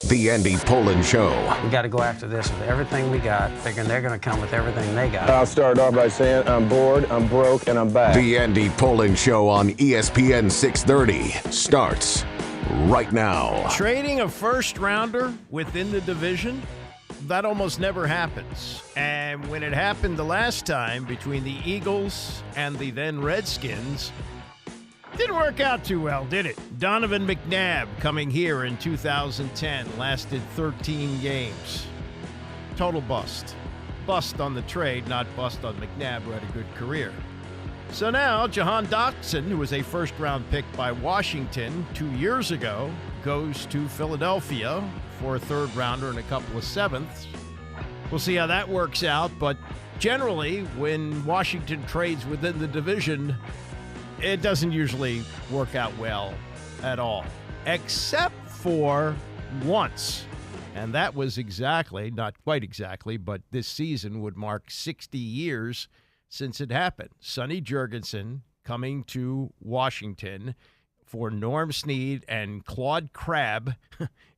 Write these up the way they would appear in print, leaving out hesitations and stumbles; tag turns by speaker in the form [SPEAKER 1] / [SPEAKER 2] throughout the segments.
[SPEAKER 1] The Andy Pollin Show.
[SPEAKER 2] We got to go after this with everything we got, thinking they're going to come with everything they got.
[SPEAKER 3] I'll start off by saying I'm bored, I'm broke, and I'm back.
[SPEAKER 1] The Andy Pollin Show on ESPN 630 starts right now.
[SPEAKER 4] Trading a first-rounder within the division, that almost never happens. And when it happened the last time between the Eagles and the then Redskins, didn't work out too well, did it? Donovan McNabb coming here in 2010, lasted 13 games. Total bust. Bust on the trade, not bust on McNabb, who had a good career. So now, Jahan Dotson, who was a first-round pick by Washington 2 years ago, goes to Philadelphia for a third-rounder and a couple of sevenths. We'll see how that works out, but generally, when Washington trades within the division, it doesn't usually work out well at all, except for once. And that was exactly, not quite exactly, but this season would mark 60 years since it happened. Sonny Jurgensen coming to Washington for Norm Snead and Claude Crabb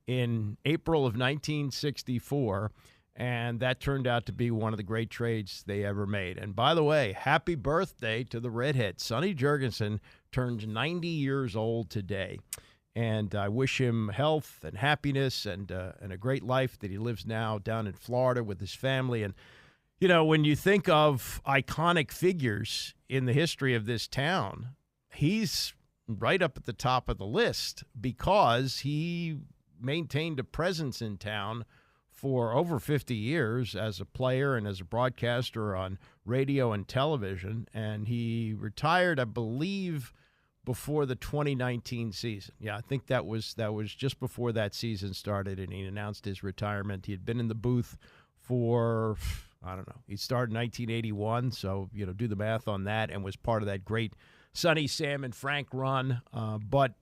[SPEAKER 4] in April of 1964. And that turned out to be one of the great trades they ever made. And by the way, happy birthday to the redhead. Sonny Jurgensen turns 90 years old today. And I wish him health and happiness and a great life that he lives now down in Florida with his family. And, you know, when you think of iconic figures in the history of this town, he's right up at the top of the list because he maintained a presence in town for over 50 years as a player and as a broadcaster on radio and television. And he retired, I believe, before the 2019 season. Yeah, I think that was just before that season started, and he announced his retirement. He had been in the booth for, I don't know, he started in 1981, so, you know, do the math on that, and was part of that great Sonny, Sam, and Frank run. But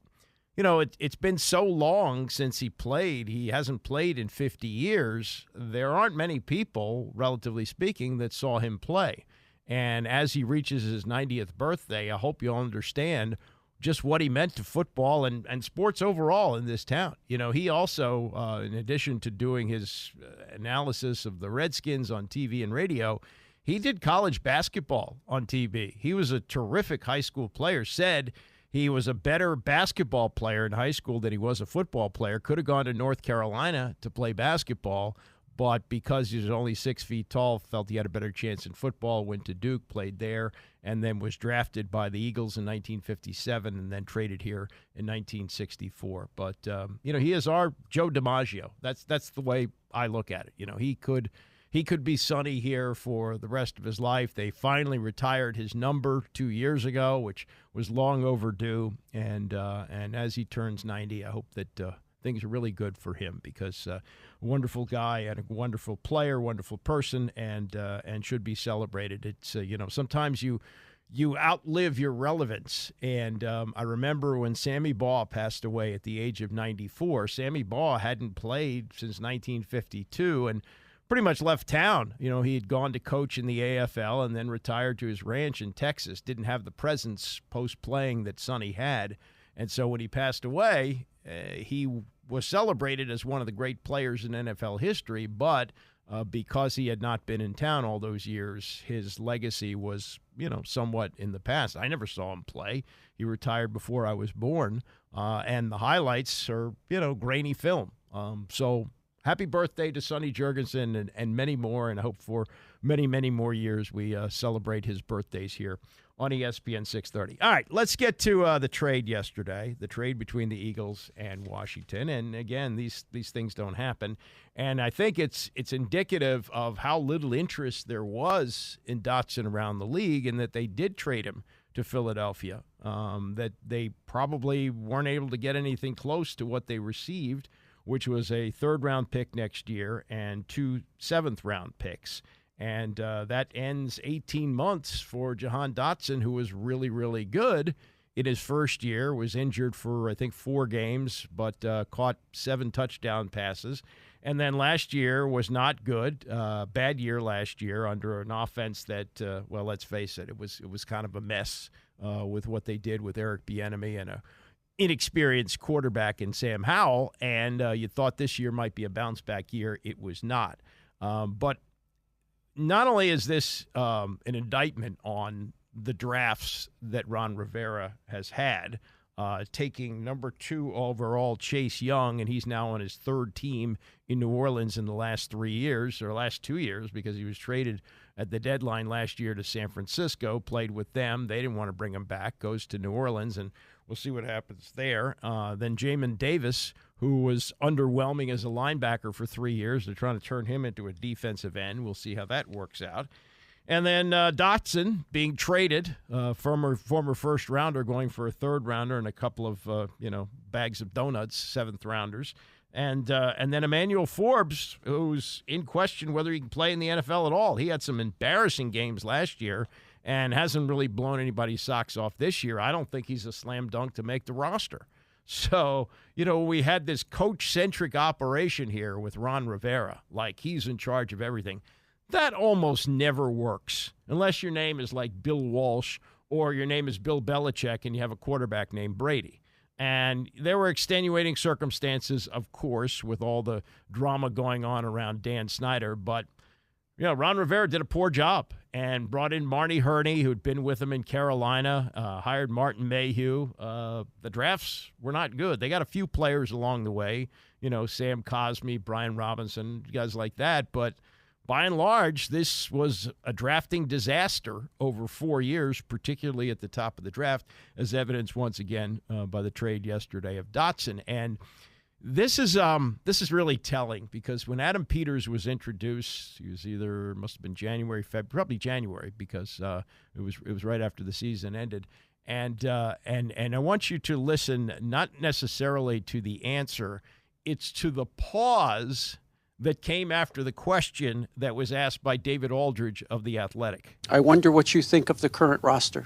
[SPEAKER 4] you know, it's been so long since he played. He hasn't played in 50 years. There aren't many people, relatively speaking, that saw him play. And as he reaches his 90th birthday, I hope you'll understand just what he meant to football and sports overall in this town. You know, he also, in addition to doing his analysis of the Redskins on TV and radio, he did college basketball on TV. He was a terrific high school player, said he was a better basketball player in high school than he was a football player. Could have gone to North Carolina to play basketball, but because he was only 6 feet tall, felt he had a better chance in football, went to Duke, played there, and then was drafted by the Eagles in 1957 and then traded here in 1964. But, you know, he is our Joe DiMaggio. That's the way I look at it. You know, he could be Sonny here for the rest of his life. They finally retired his number 2 years ago, which was long overdue. And as he turns 90, I hope that things are really good for him because a wonderful guy and a wonderful player, wonderful person, and should be celebrated. It's you know, sometimes you outlive your relevance. And I remember when Sammy Baugh passed away at the age of 94. Sammy Baugh hadn't played since 1952 and pretty much left town. You know, he had gone to coach in the AFL and then retired to his ranch in Texas. Didn't have the presence post-playing that Sonny had. And so when he passed away, he was celebrated as one of the great players in NFL history, but because he had not been in town all those years, his legacy was, you know, somewhat in the past. I never saw him play. He retired before I was born, and the highlights are, you know, grainy film. So happy birthday to Sonny Jurgensen and many more, and I hope for many, many more years we celebrate his birthdays here on ESPN 630. All right, let's get to the trade yesterday, the trade between the Eagles and Washington. And again, these things don't happen. And I think it's indicative of how little interest there was in Dotson around the league, and that they did trade him to Philadelphia, that they probably weren't able to get anything close to what they received, which was a third-round pick next year and 2 seventh-round picks. And that ends 18 months for Jahan Dotson, who was really, really good in his first year, was injured for, I think, 4 games, but caught 7 touchdown passes. And then last year was not good. Bad year last year under an offense that, well, let's face it, it was kind of a mess with what they did with Eric Bieniemy and a inexperienced quarterback in Sam Howell, and you thought this year might be a bounce-back year. It was not. But not only is this an indictment on the drafts that Ron Rivera has had, taking number 2 overall Chase Young, and he's now on his 3rd team in New Orleans in the last 3 years, or last 2 years, because he was traded at the deadline last year to San Francisco, played with them. They didn't want to bring him back, goes to New Orleans, and we'll see what happens there. Then Jamin Davis, who was underwhelming as a linebacker for 3 years. They're trying to turn him into a defensive end. We'll see how that works out. And then Dotson being traded, former first rounder going for a 3rd rounder and a couple of bags of donuts, 7th rounders. And then Emmanuel Forbes, who's in question whether he can play in the NFL at all. He had some embarrassing games last year and hasn't really blown anybody's socks off this year. I don't think he's a slam dunk to make the roster. So, we had this coach-centric operation here with Ron Rivera, like he's in charge of everything. That almost never works unless your name is like Bill Walsh or your name is Bill Belichick and you have a quarterback named Brady. And there were extenuating circumstances, of course, with all the drama going on around Dan Snyder. But, Ron Rivera did a poor job and brought in Marty Hurney, who'd been with him in Carolina, hired Martin Mayhew. The drafts were not good. They got a few players along the way, Sam Cosmi, Brian Robinson, guys like that. But by and large, this was a drafting disaster over 4 years, particularly at the top of the draft, as evidenced once again by the trade yesterday of Dotson. And this is really telling because when Adam Peters was introduced, he was must have been January, February, probably January because it was right after the season ended. And I want you to listen not necessarily to the answer, it's to the pause that came after the question that was asked by David Aldridge of The Athletic.
[SPEAKER 5] I wonder what you think of the current roster.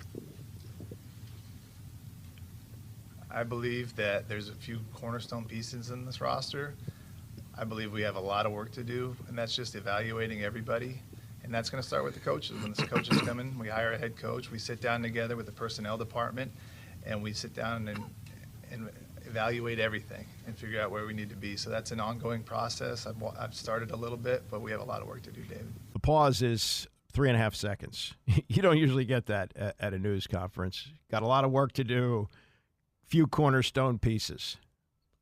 [SPEAKER 6] I believe that there's a few cornerstone pieces in this roster. I believe we have a lot of work to do, and that's just evaluating everybody. And that's going to start with the coaches. When the coaches come in, we hire a head coach. We sit down together with the personnel department, and we sit down and evaluate everything and figure out where we need to be. So that's an ongoing process. I've started a little bit, but we have a lot of work to do, David.
[SPEAKER 4] The pause is 3.5 seconds. You don't usually get that at a news conference. Got a lot of work to do, few cornerstone pieces.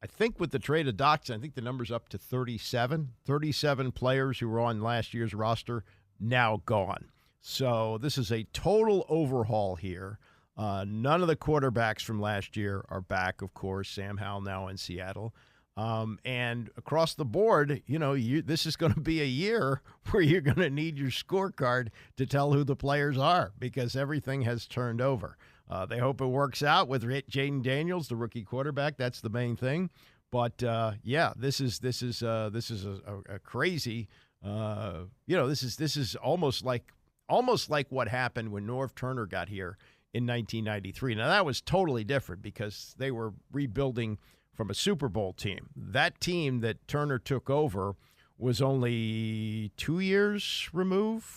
[SPEAKER 4] I think with the trade of Dotson, I think the number's up to 37. 37 players who were on last year's roster now gone. So this is a total overhaul here. None of the quarterbacks from last year are back, of course. Sam Howell now in Seattle. And across the board, this is going to be a year where you're going to need your scorecard to tell who the players are because everything has turned over. They hope it works out with Jaden Daniels, the rookie quarterback. That's the main thing. But this is a crazy. This is almost like what happened when Norv Turner got here in 1993. Now, that was totally different because they were rebuilding from a Super Bowl team. That team that Turner took over was only 3 years removed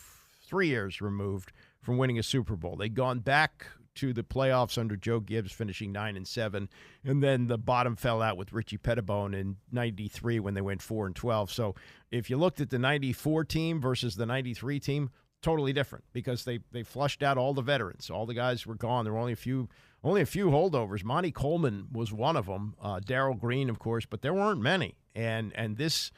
[SPEAKER 4] from winning a Super Bowl. They'd gone back to the playoffs under Joe Gibbs, finishing 9-7, and then the bottom fell out with Richie Pettibone in 93 when they went 4-12. So if you looked at the 94 team versus the 93 team, totally different because they flushed out all the veterans. All the guys were gone. There were only a few holdovers. Monty Coleman was one of them. Darryl Green, of course, but there weren't many. And this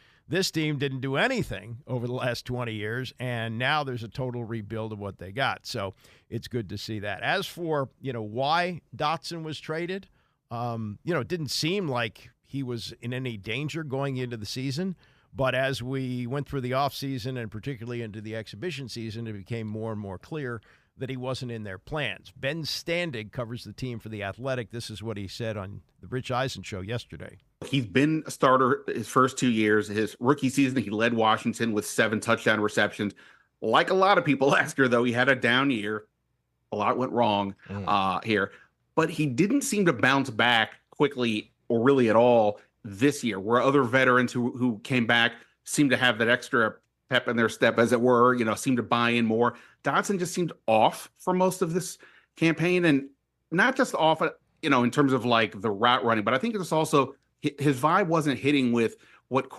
[SPEAKER 4] team didn't do anything over the last 20 years, and now there's a total rebuild of what they got. So it's good to see that. As for why Dotson was traded, it didn't seem like he was in any danger going into the season. But as we went through the offseason and particularly into the exhibition season, it became more and more clear that he wasn't in their plans. Ben Standig covers the team for The Athletic. This is what he said on the Rich Eisen show yesterday.
[SPEAKER 7] He's been a starter his first 2 years. His rookie season, he led Washington with 7 touchdown receptions. Like a lot of people last year, though, he had a down year. A lot went wrong here. But he didn't seem to bounce back quickly or really at all this year, where other veterans who came back seemed to have that extra pep in their step, as it were, seemed to buy in more. Dotson just seemed off for most of this campaign, and not just off in terms of like the route running, but I think it's also his vibe wasn't hitting with what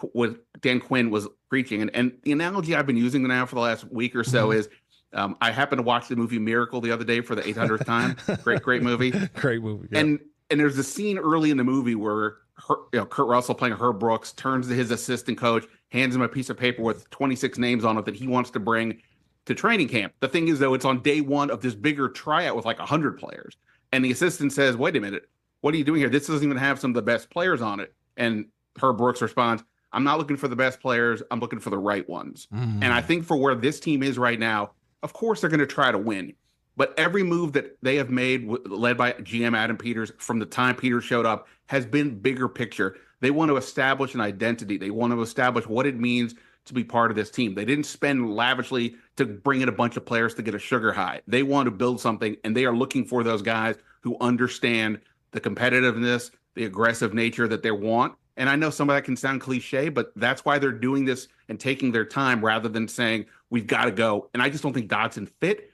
[SPEAKER 7] Dan Quinn was preaching. And the analogy I've been using now for the last week or so is I happened to watch the movie Miracle the other day for the 800th time. Great movie.
[SPEAKER 8] Great movie. Yeah.
[SPEAKER 7] And there's a scene early in the movie where Kurt Russell playing Herb Brooks turns to his assistant coach, hands him a piece of paper with 26 names on it that he wants to bring to training camp. The thing is, though, it's on day one of this bigger tryout with like 100 players. And the assistant says, wait a minute, what are you doing here? This doesn't even have some of the best players on it. And Herb Brooks responds, I'm not looking for the best players. I'm looking for the right ones. And I think for where this team is right now, of course, they're going to try to win. But every move that they have made, led by GM Adam Peters, from the time Peters showed up, has been bigger picture. They want to establish an identity. They want to establish what it means to be part of this team. They didn't spend lavishly to bring in a bunch of players to get a sugar high. They want to build something, and they are looking for those guys who understand the competitiveness, the aggressive nature that they want. And I know some of that can sound cliche, but that's why they're doing this and taking their time rather than saying, we've got to go. And I just don't think Dotson fit.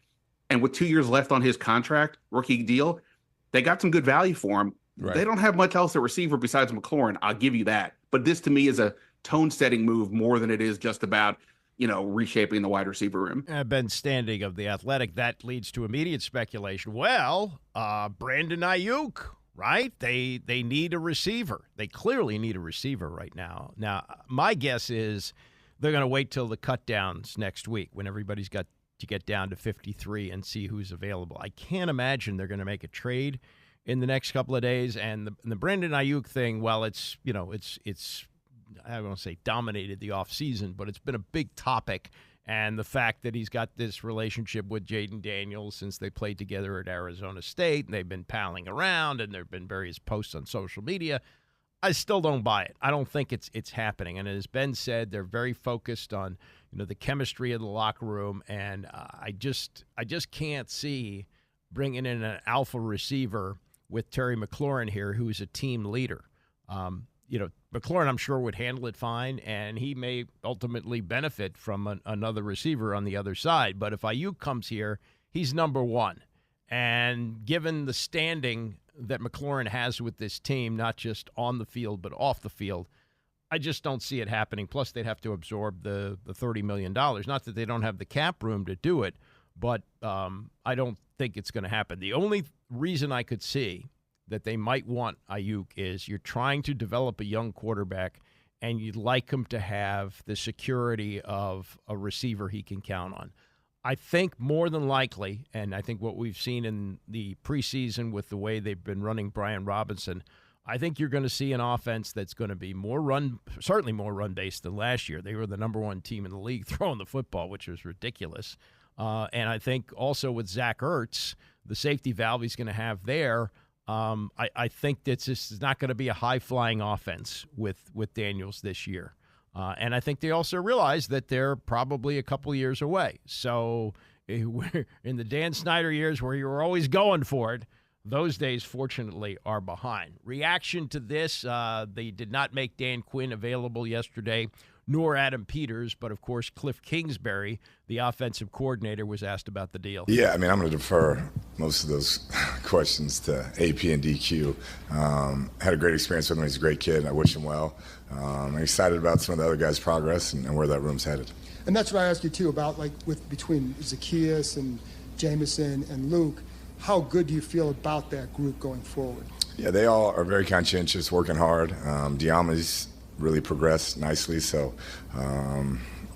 [SPEAKER 7] And with 2 years left on his contract, rookie deal, they got some good value for him. Right. They don't have much else at receiver besides McLaurin. I'll give you that. But this to me is a tone-setting move more than it is just about, reshaping the wide receiver room.
[SPEAKER 4] Ben Standing of The Athletic, that leads to immediate speculation. Well, Brandon Ayuk, right? They need a receiver. They clearly need a receiver right now. Now, my guess is they're going to wait till the cut-downs next week when everybody's got to get down to 53 and see who's available. I can't imagine they're going to make a trade in the next couple of days. And the Brandon Ayuk thing, well, it's I don't want to say dominated the offseason, but it's been a big topic. And the fact that he's got this relationship with Jaden Daniels since they played together at Arizona State, and they've been palling around, and there have been various posts on social media. I still don't buy it. I don't think it's happening. And as Ben said, they're very focused on the chemistry of the locker room, and I just can't see bringing in an alpha receiver with Terry McLaurin here, who's a team leader. McLaurin, I'm sure, would handle it fine, and he may ultimately benefit from another receiver on the other side. But if Ayuk comes here, he's number one. And given the standing that McLaurin has with this team, not just on the field but off the field, I just don't see it happening. Plus, they'd have to absorb the $30 million. Not that they don't have the cap room to do it, but I don't think it's going to happen. The only reason I could see that they might want Ayuk is you're trying to develop a young quarterback, and you'd like him to have the security of a receiver he can count on. I think more than likely, and I think what we've seen in the preseason with the way they've been running Brian Robinson, I think you're going to see an offense that's going to be certainly more run-based than last year. They were the number one team in the league throwing the football, which was ridiculous. And I think also with Zach Ertz, the safety valve he's going to have there, I think that this is not going to be a high-flying offense with Daniels this year. And I think they also realize that they're probably a couple years away. So in the Dan Snyder years where you were always going for it, those days, fortunately, are behind. Reaction to this, they did not make Dan Quinn available yesterday, nor Adam Peters, but, of course, Cliff Kingsbury, the offensive coordinator, was asked about the deal.
[SPEAKER 9] Yeah, I'm going to defer most of those questions to AP and DQ. Had a great experience with him. He's a great kid. I wish him well. I'm excited about some of the other guys' progress and where that room's headed.
[SPEAKER 10] And that's what I asked you, too, about, between Zacchaeus and Jameson and Luke. How good do you feel about that group going forward?
[SPEAKER 9] Yeah, they all are very conscientious, working hard. Diama's really progressed nicely, so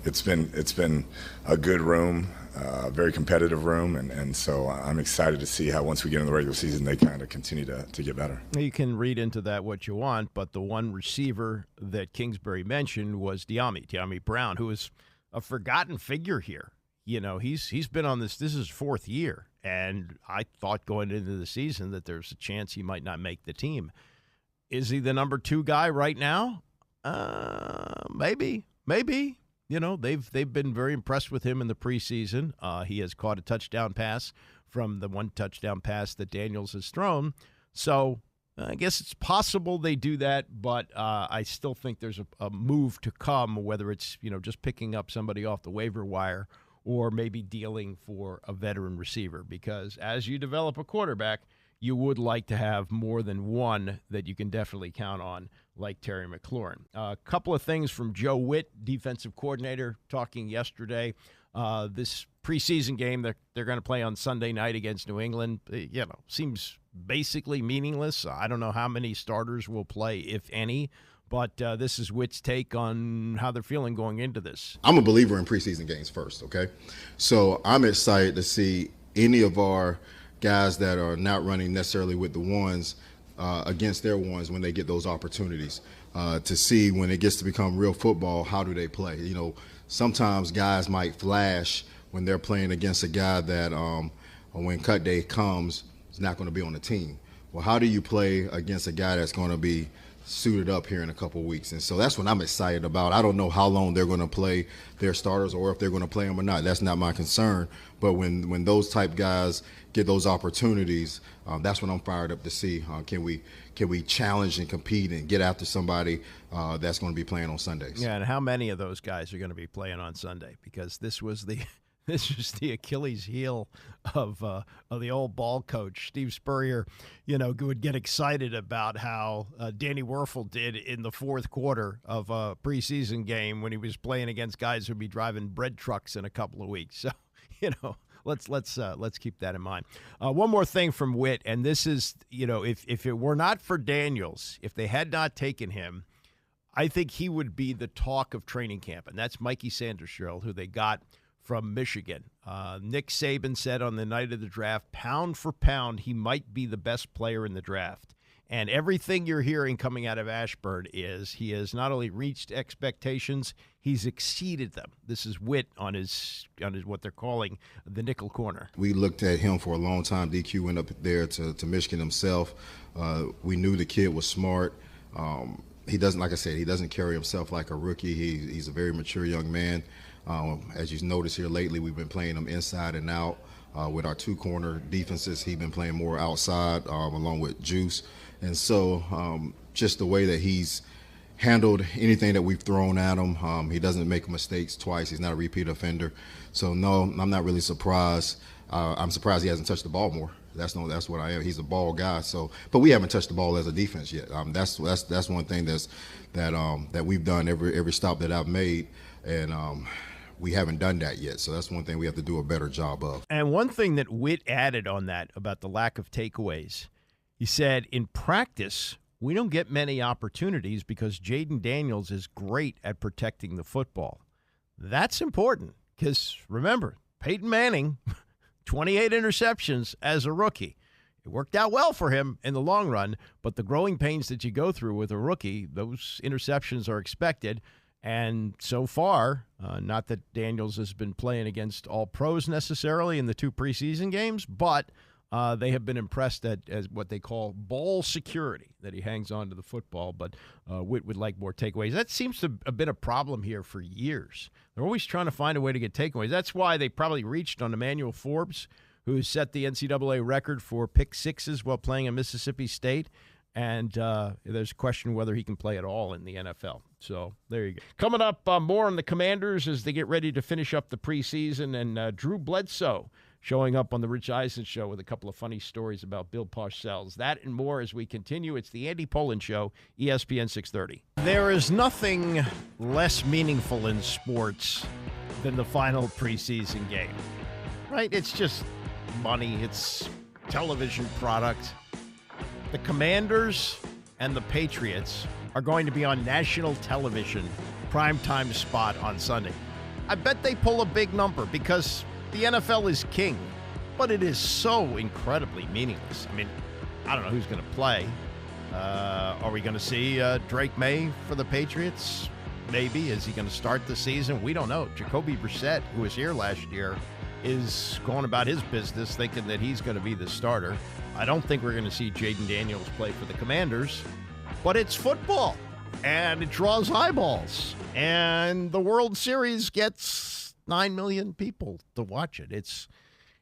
[SPEAKER 9] it's been a good room, a very competitive room, and so I'm excited to see how once we get in the regular season they kind of continue to get better.
[SPEAKER 4] You can read into that what you want, but the one receiver that Kingsbury mentioned was Dyami Brown, who is a forgotten figure here. He's been on this is his fourth year. And I thought going into the season that there's a chance he might not make the team. Is he the number two guy right now? Maybe. They've been very impressed with him in the preseason. He has caught a touchdown pass from the one touchdown pass that Daniels has thrown. So I guess it's possible they do that, but I still think there's a move to come, whether it's just picking up somebody off the waiver wire or maybe dealing for a veteran receiver, because as you develop a quarterback, you would like to have more than one that you can definitely count on, like Terry McLaurin. A couple of things from Joe Witt, defensive coordinator, talking yesterday. This preseason game that they're going to play on Sunday night against New England, seems basically meaningless. I don't know how many starters will play, if any, but this is Witt's take on how they're feeling going into this.
[SPEAKER 8] I'm a believer in preseason games first, okay? So I'm excited to see any of our guys that are not running necessarily with the ones against their ones when they get those opportunities to see when it gets to become real football, how do they play? Sometimes guys might flash when they're playing against a guy that when cut day comes is not going to be on the team. Well, how do you play against a guy that's going to be suited up here in a couple of weeks? And so that's what I'm excited about. I don't know how long they're going to play their starters or if they're going to play them or not. That's not my concern. But when those type guys get those opportunities, that's what I'm fired up to see. Can we challenge and compete and get after somebody that's going to be playing on Sundays?
[SPEAKER 4] Yeah, and how many of those guys are going to be playing on Sunday? Because this was the Achilles heel of the old ball coach. Steve Spurrier, would get excited about how Danny Werfel did in the fourth quarter of a preseason game when he was playing against guys who'd be driving bread trucks in a couple of weeks. So, let's keep that in mind. One more thing from Witt, and this is, if it were not for Daniels, if they had not taken him, I think he would be the talk of training camp, and that's Mikey Sanderstrell, who they got from Michigan. Nick Saban said on the night of the draft, pound for pound, he might be the best player in the draft. And everything you're hearing coming out of Ashburn is he has not only reached expectations, he's exceeded them. This is Witt on his what they're calling the nickel corner.
[SPEAKER 8] We looked at him for a long time. DQ went up there to Michigan himself. We knew the kid was smart. He doesn't, like I said, he doesn't carry himself like a rookie. He's a very mature young man. As you've noticed here lately, we've been playing him inside and out. With our two corner defenses, he's been playing more outside along with Juice. And so just the way that he's handled anything that we've thrown at him, he doesn't make mistakes twice. He's not a repeat offender. So, no, I'm not really surprised. I'm surprised he hasn't touched the ball more. That's what I am. He's a ball guy. So, but we haven't touched the ball as a defense yet. That's one thing that we've done every stop that I've made, and we haven't done that yet. So that's one thing we have to do a better job of.
[SPEAKER 4] And one thing that Witt added on that about the lack of takeaways, he said, in practice, we don't get many opportunities because Jaden Daniels is great at protecting the football. That's important because, remember, Peyton Manning, 28 interceptions as a rookie. It worked out well for him in the long run, but the growing pains that you go through with a rookie, those interceptions are expected. And so far, not that Daniels has been playing against all pros necessarily in the two preseason games, but they have been impressed as what they call ball security, that he hangs on to the football. But Witt would like more takeaways. That seems to have been a problem here for years. They're always trying to find a way to get takeaways. That's why they probably reached on Emmanuel Forbes, who set the NCAA record for pick sixes while playing at Mississippi State. And there's a question whether he can play at all in the NFL. So there you go. Coming up, more on the Commanders as they get ready to finish up the preseason. And Drew Bledsoe showing up on the Rich Eisen Show with a couple of funny stories about Bill Parcells. That and more as we continue. It's the Andy Pollin Show, ESPN 630. There is nothing less meaningful in sports than the final preseason game, right? It's just money. It's television product. The Commanders and the Patriots are going to be on national television, primetime spot on Sunday. I bet they pull a big number because the NFL is king, but it is so incredibly meaningless. I mean, I don't know who's going to play. Are we going to see Drake May for the Patriots? Maybe. Is he going to start the season? We don't know. Jacoby Brissett, who was here last year, is going about his business thinking that he's going to be the starter. I don't think we're going to see Jaden Daniels play for the Commanders, but it's football, and it draws eyeballs, and the World Series gets 9 million people to watch it. It's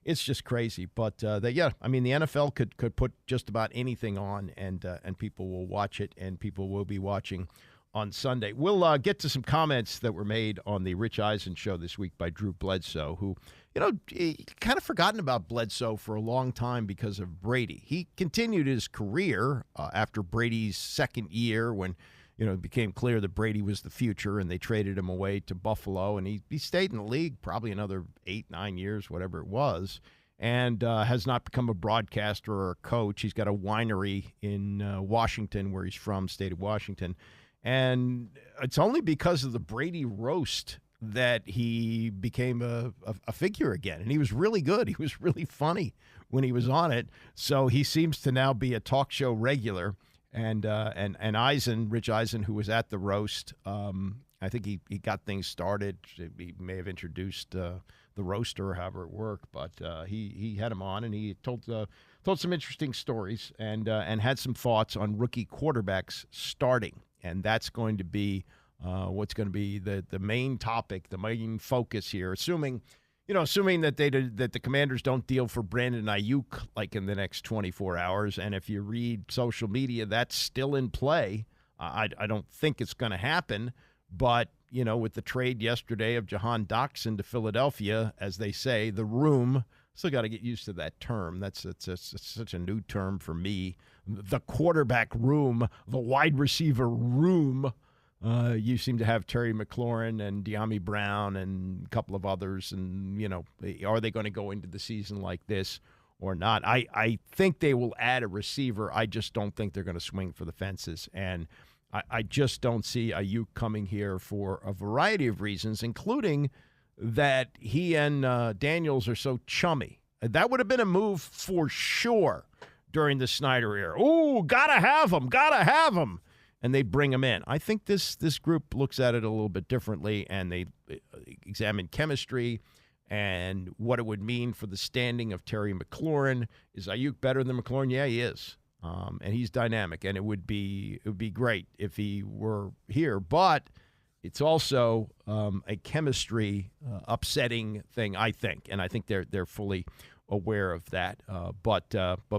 [SPEAKER 4] just crazy, but the NFL could put just about anything on, and people will watch it, and people will be watching on Sunday. We'll get to some comments that were made on the Rich Eisen show this week by Drew Bledsoe, who, kind of forgotten about Bledsoe for a long time because of Brady. He continued his career after Brady's second year when, it became clear that Brady was the future and they traded him away to Buffalo. And he stayed in the league probably another 8-9 years, whatever it was, and has not become a broadcaster or a coach. He's got a winery in Washington, where he's from, state of Washington. And it's only because of the Brady roast that he became a figure again. And he was really good. He was really funny when he was on it. So he seems to now be a talk show regular. And Eisen, Rich Eisen, who was at the roast, I think he got things started. He may have introduced the roaster or however it worked, but he had him on, and he told some interesting stories and had some thoughts on rookie quarterbacks starting. And that's going to be what's going to be the main topic, the main focus here, assuming that that the Commanders don't deal for Brandon Ayuk like in the next 24 hours. And if you read social media, that's still in play. I don't think it's going to happen. But, with the trade yesterday of Jahan Dotson to Philadelphia, as they say, the room, still got to get used to that term. It's such a new term for me. The quarterback room, the wide receiver room. You seem to have Terry McLaurin and De'Ami Brown and a couple of others. And, are they going to go into the season like this or not? I think they will add a receiver. I just don't think they're going to swing for the fences. And I just don't see Ayuk coming here for a variety of reasons, including that he and Daniels are so chummy. That would have been a move for sure during the Snyder era. Ooh, gotta have him. And they bring him in. I think this group looks at it a little bit differently, and they examine chemistry and what it would mean for the standing of Terry McLaurin. Is Ayuk better than McLaurin? Yeah, he is. And he's dynamic, and it would be great if he were here. But it's also a chemistry upsetting thing, I think, and I think they're fully aware of that. But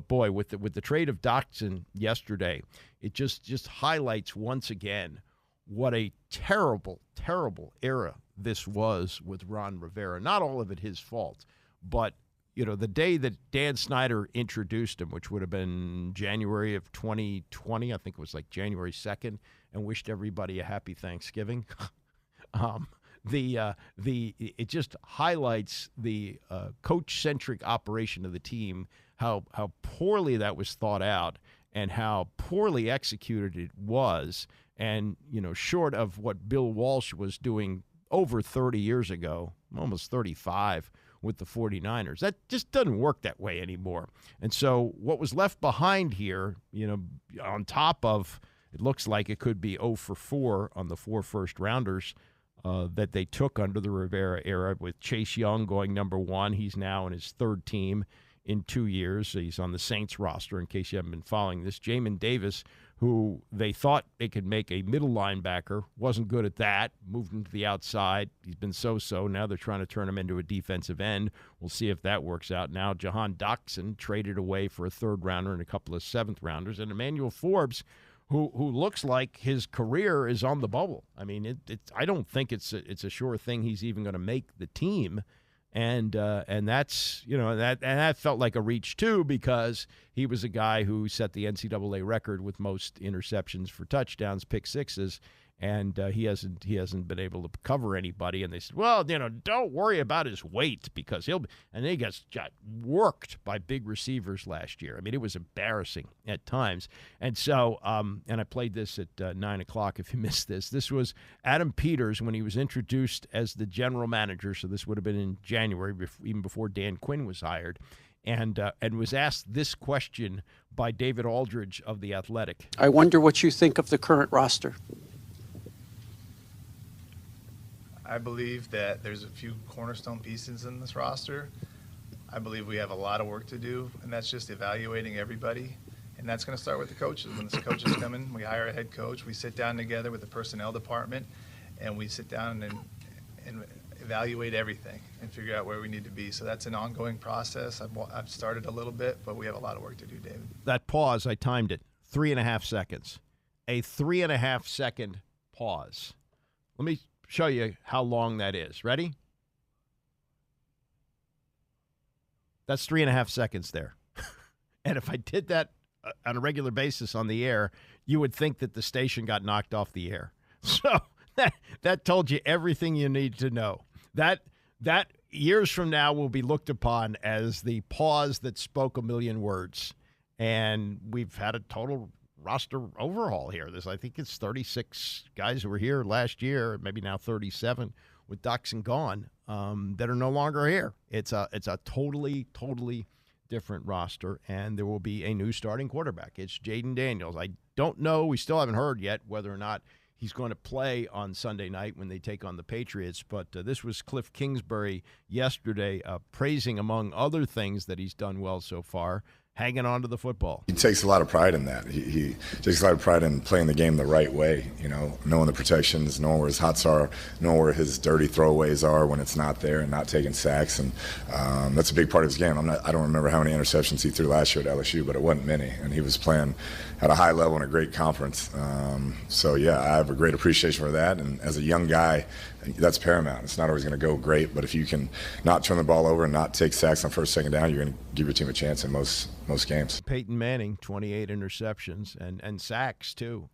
[SPEAKER 4] boy, with the trade of Dotson yesterday, it just highlights once again what a terrible, terrible era this was with Ron Rivera. Not all of it his fault, but the day that Dan Snyder introduced him, which would have been January of 2020, I think it was like January 2nd, and wished everybody a happy Thanksgiving. It just highlights the coach-centric operation of the team, how poorly that was thought out and how poorly executed it was. And, short of what Bill Walsh was doing over 30 years ago, almost 35, with the 49ers. That just doesn't work that way anymore. And so what was left behind here, on top of, it looks like it could be 0 for 4 on the 4 first-rounders that they took under the Rivera era, with Chase Young going number 1. He's now in his third team in 2 years. He's on the Saints roster, in case you haven't been following this. Jamin Davis, who they thought they could make a middle linebacker, wasn't good at that, moved him to the outside. He's been so-so. Now they're trying to turn him into a defensive end. We'll see if that works out. Now Jahan Dotson traded away for a third-rounder and a couple of seventh-rounders. And Emmanuel Forbes, who looks like his career is on the bubble. I mean, I don't think it's a sure thing he's even going to make the team. And that's, that felt like a reach too, because he was a guy who set the NCAA record with most interceptions for touchdowns, pick sixes, and he hasn't been able to cover anybody. And they said, well, don't worry about his weight, because and he got worked by big receivers last year. I mean, it was embarrassing at times. And so, and I played this at 9:00 if you missed this. This was Adam Peters when he was introduced as the general manager. So this would have been in January, even before Dan Quinn was hired. And was asked this question by David Aldridge of The Athletic.
[SPEAKER 5] I wonder what you think of the current roster.
[SPEAKER 6] I believe that there's a few cornerstone pieces in this roster. I believe we have a lot of work to do, and that's just evaluating everybody. And that's going to start with the coaches. When the coaches come in, we hire a head coach. We sit down together with the personnel department, and we sit down and evaluate everything and figure out where we need to be. So that's an ongoing process. I've started a little bit, but we have a lot of work to do, David.
[SPEAKER 4] That pause, I timed it, 3.5 seconds. A 3.5 second pause. Let me show you how long that is. Ready? That's 3.5 seconds there. And if I did that on a regular basis on the air, you would think that the station got knocked off the air. So that told you everything you need to know. That years from now will be looked upon as the pause that spoke a million words. And we've had a total roster overhaul here. I think it's 36 guys who were here last year, maybe now 37 with Dotson gone, that are no longer here. It's a totally different roster, and there will be a new starting quarterback. It's Jaden Daniels. I don't know. We still haven't heard yet whether or not he's going to play on Sunday night when they take on the Patriots. But this was Cliff Kingsbury yesterday praising, among other things that he's done well so far, hanging on to the football.
[SPEAKER 9] He takes a lot of pride in that. He takes a lot of pride in playing the game the right way, knowing the protections, knowing where his hots are, knowing where his dirty throwaways are when it's not there, and not taking sacks. And that's a big part of his game. I don't remember how many interceptions he threw last year at LSU, but it wasn't many. And he was playing at a high level in a great conference. So, yeah, I have a great appreciation for that. And as a young guy, that's paramount. It's not always going to go great, but if you can not turn the ball over and not take sacks on first, second down, you're going to give your team a chance in most games.
[SPEAKER 4] Peyton Manning, 28 interceptions and sacks too.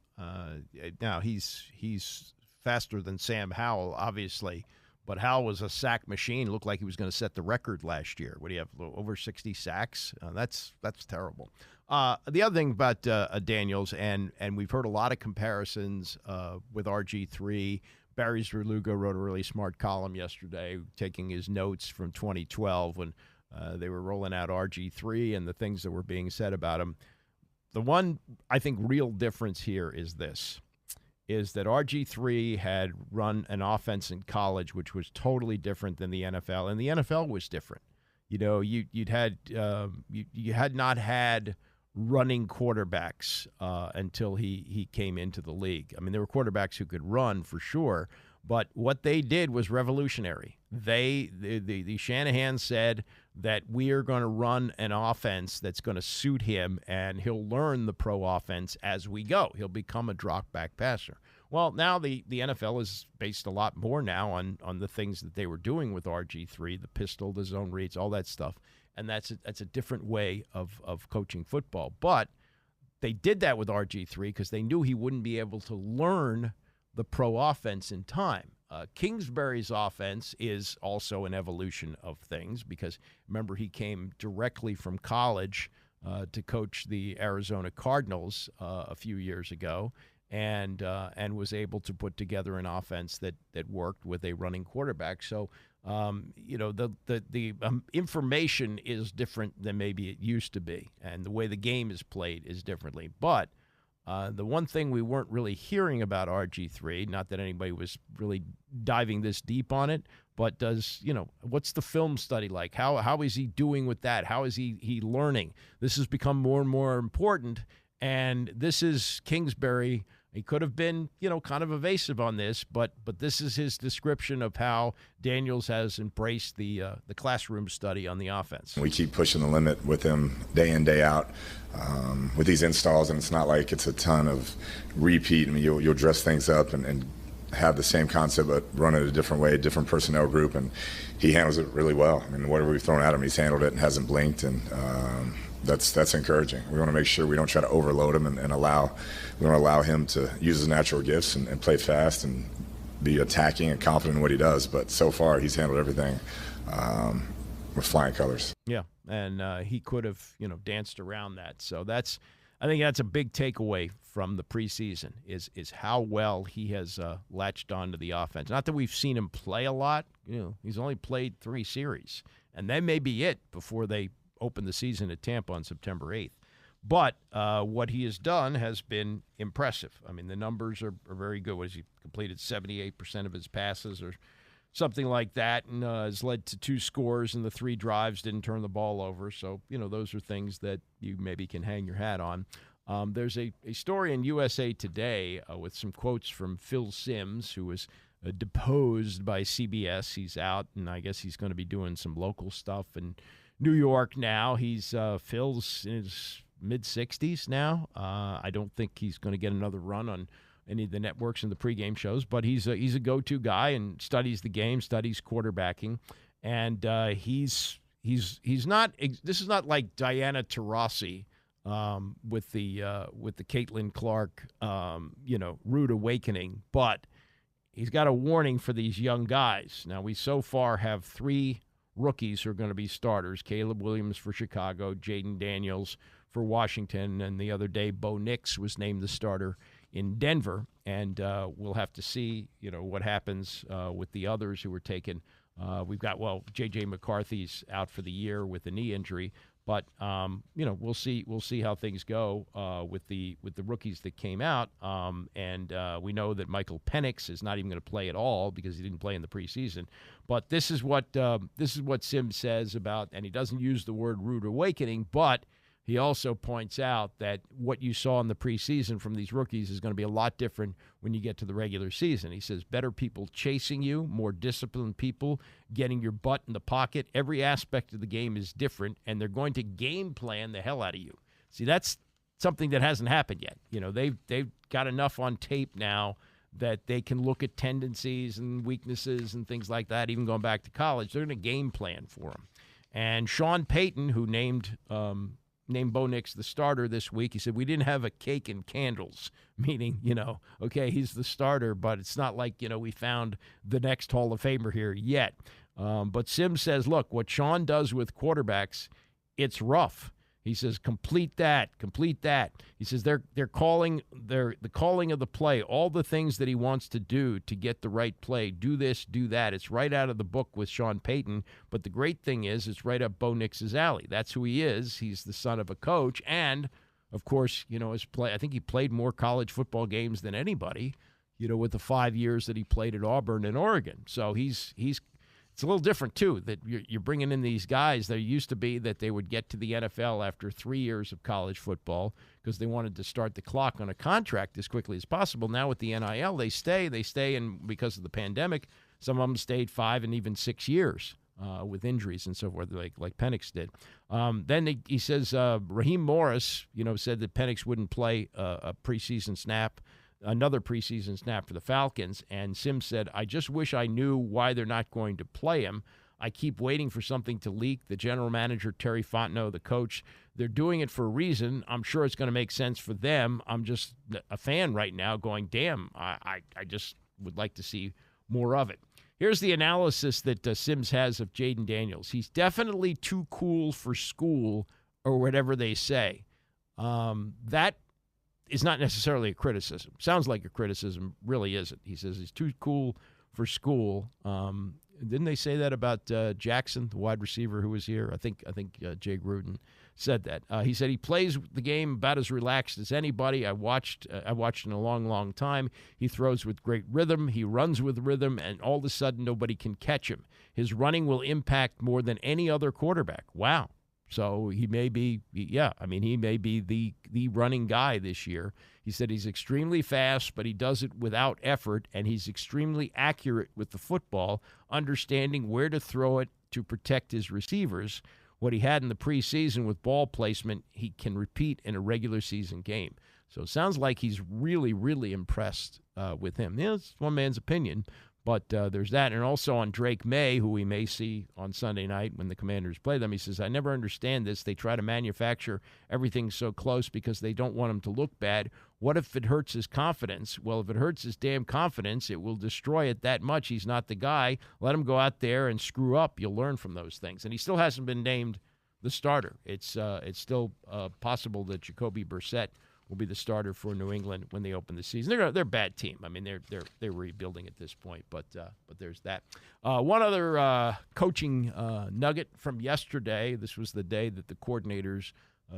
[SPEAKER 4] Now he's faster than Sam Howell, obviously, but Howell was a sack machine. Looked like he was going to set the record last year. What do you have? Over 60 sacks? That's terrible. The other thing about Daniels, and we've heard a lot of comparisons with RG3. Barry Zerluga wrote a really smart column yesterday, taking his notes from 2012 when they were rolling out RG3 and the things that were being said about him. The one, I think, real difference here is that RG3 had run an offense in college which was totally different than the NFL, and the NFL was different. You had not had running quarterbacks until he came into the league. I mean, there were quarterbacks who could run for sure, but what they did was revolutionary. The Shanahan said that we are going to run an offense that's going to suit him, and he'll learn the pro offense as we go. He'll become a drop-back passer. Well, now the NFL is based a lot more now on the things that they were doing with RG3, the pistol, the zone reads, all that stuff. And that's a different way of coaching football. But they did that with RG3 because they knew he wouldn't be able to learn the pro offense in time. Kingsbury's offense is also an evolution of things because, remember, he came directly from college to coach the Arizona Cardinals a few years ago and was able to put together an offense that worked with a running quarterback. So, the information is different than maybe it used to be, and the way the game is played is differently. But the one thing we weren't really hearing about RG3, not that anybody was really diving this deep on it, but what's the film study like? How is he doing with that? How is he learning? This has become more and more important, and this is Kingsbury. He could have been, kind of evasive on this, but this is his description of how Daniels has embraced the classroom study on the offense.
[SPEAKER 9] We keep pushing the limit with him day in, day out with these installs, and it's not like it's a ton of repeat. I mean, you'll dress things up and have the same concept, but run it a different way, a different personnel group, and he handles it really well. I mean, whatever we've thrown at him, he's handled it and hasn't blinked, and that's encouraging. We want to make sure we don't try to overload him and we want to allow him to use his natural gifts and play fast and be attacking and confident in what he does. But so far, he's handled everything with flying colors.
[SPEAKER 4] Yeah, and he could have, danced around that. So I think that's a big takeaway from the preseason is how well he has latched onto the offense. Not that we've seen him play a lot. He's only played 3 series, and that may be it before they open the season at Tampa on September 8th. But what he has done has been impressive. I mean, the numbers are very good. He completed 78% of his passes or something like that, and has led to 2 scores in the 3 drives, didn't turn the ball over. So, those are things that you maybe can hang your hat on. There's a story in USA Today with some quotes from Phil Simms, who was deposed by CBS. He's out, and I guess he's going to be doing some local stuff in New York now. Phil's in his mid-60s now. I don't think he's going to get another run any of the networks and the pregame shows, but he's a go-to guy and studies the game, studies quarterbacking, and he's not. This is not like Diana Taurasi with the Caitlin Clark, rude awakening, but he's got a warning for these young guys. Now, we so far have 3 rookies who are going to be starters: Caleb Williams for Chicago, Jaden Daniels for Washington, and the other day Bo Nix was named the starter in Denver. And we'll have to see, what happens with the others who were taken. We've got, J.J. McCarthy's out for the year with a knee injury. But we'll see. We'll see how things go with the rookies that came out. And we know that Michael Penix is not even going to play at all because he didn't play in the preseason. But this is what Sims says about, and he doesn't use the word rude awakening, but he also points out that what you saw in the preseason from these rookies is going to be a lot different when you get to the regular season. He says better people chasing you, more disciplined people, getting your butt in the pocket. Every aspect of the game is different, and they're going to game plan the hell out of you. See, that's something that hasn't happened yet. They've got enough on tape now that they can look at tendencies and weaknesses and things like that, even going back to college. They're going to game plan for them. And Sean Payton, who named Bo Nix the starter this week, he said, we didn't have a cake and candles, meaning, okay, he's the starter, but it's not like, we found the next Hall of Famer here yet. But Sims says, look, what Sean does with quarterbacks, it's rough. He says, complete that. He says they're calling the calling of the play, all the things that he wants to do to get the right play, do this, do that. It's right out of the book with Sean Payton. But the great thing is it's right up Bo Nix's alley. That's who he is. He's the son of a coach. And, of course, I think he played more college football games than anybody, with the 5 years that he played at Auburn and Oregon. So it's a little different, too, that you're bringing in these guys. There used to be that they would get to the NFL after 3 years of college football because they wanted to start the clock on a contract as quickly as possible. Now with the NIL, they stay, and because of the pandemic, some of them stayed 5 and even 6 years with injuries and so forth, like Penix did. Then he says Raheem Morris, said that Penix wouldn't play a preseason snap, another preseason snap for the Falcons, and Sims said, I just wish I knew why they're not going to play him. I keep waiting for something to leak. The general manager, Terry Fontenot, the coach, they're doing it for a reason. I'm sure it's going to make sense for them. I'm just a fan right now going, damn, I just would like to see more of it. Here's the analysis that Sims has of Jaden Daniels. He's definitely too cool for school or whatever they say. That is not necessarily a criticism. Sounds like a criticism, really isn't. He says he's too cool for school. Didn't they say that about Jackson, the wide receiver who was here? I think Jay Gruden said that. He said he plays the game about as relaxed as anybody. I watched in a long, long time. He throws with great rhythm. He runs with rhythm, and all of a sudden nobody can catch him. His running will impact more than any other quarterback. Wow. So he may be, he may be the running guy this year. He said he's extremely fast, but he does it without effort, and he's extremely accurate with the football, understanding where to throw it to protect his receivers. What he had in the preseason with ball placement, he can repeat in a regular season game. So it sounds like he's really, really impressed with him. It's one man's opinion. But there's that. And also on Drake May, who we may see on Sunday night when the Commanders play them, he says, I never understand this. They try to manufacture everything so close because they don't want him to look bad. What if it hurts his confidence? Well, if it hurts his damn confidence, it will destroy it that much. He's not the guy. Let him go out there and screw up. You'll learn from those things. And he still hasn't been named the starter. It's still possible that Jacoby Brissett will be the starter for New England when they open the season. They're a bad team. I mean, they're rebuilding at this point, but there's that. One other coaching nugget from yesterday. This was the day that the coordinators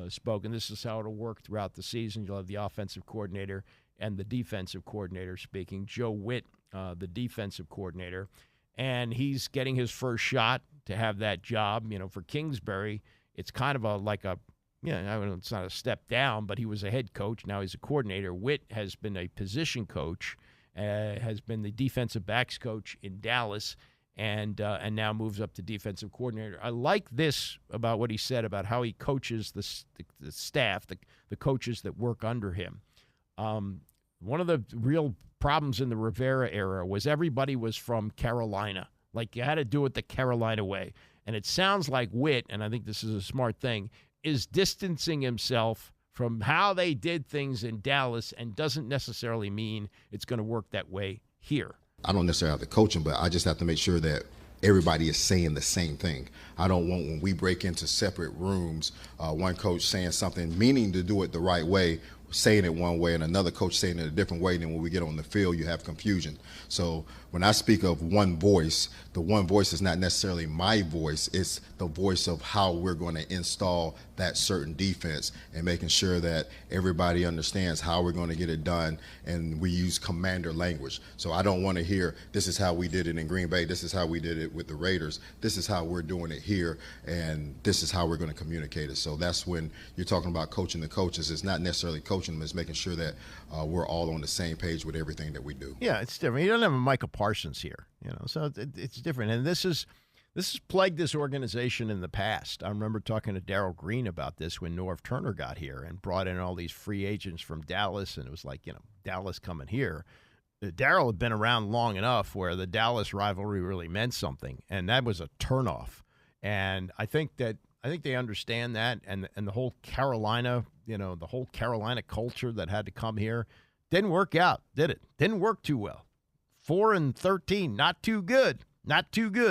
[SPEAKER 4] spoke, and this is how it'll work throughout the season. You'll have the offensive coordinator and the defensive coordinator speaking. Joe Witt, the defensive coordinator, and he's getting his first shot to have that job. For Kingsbury, it's kind of it's not a step down, but he was a head coach. Now he's a coordinator. Witt has been a position coach, has been the defensive backs coach in Dallas, and now moves up to defensive coordinator. I like this about what he said about how he coaches the staff, the coaches that work under him. One of the real problems in the Rivera era was everybody was from Carolina. Like, you had to do it the Carolina way. And it sounds like Witt, and I think this is a smart thing, is distancing himself from how they did things in Dallas and doesn't necessarily mean it's going to work that way here.
[SPEAKER 8] I don't necessarily have to coach him, but I just have to make sure that everybody is saying the same thing. I don't want, when we break into separate rooms, one coach saying something, meaning to do it the right way, saying it one way, and another coach saying it a different way. Then when we get on the field, you have confusion. So when I speak of one voice, the one voice is not necessarily my voice. It's the voice of how we're going to install that certain defense and making sure that everybody understands how we're going to get it done, and we use commander language. So I don't want to hear, this is how we did it in Green Bay, this is how we did it with the Raiders, this is how we're doing it here, and this is how we're going to communicate it. So that's when you're talking about coaching the coaches. It's not necessarily coaching them, it's making sure that we're all on the same page with everything that we do.
[SPEAKER 4] Yeah, it's different. You don't have a Micah Parsons here, so it's different. And this has plagued this organization in the past. I remember talking to Darryl Green about this when Norv Turner got here and brought in all these free agents from Dallas, and it was like, Dallas coming here. Darryl had been around long enough where the Dallas rivalry really meant something, and that was a turnoff. And I think they understand that, and the whole Carolina, the whole Carolina culture that had to come here didn't work out, did it? Didn't work too well. 4-13, not too good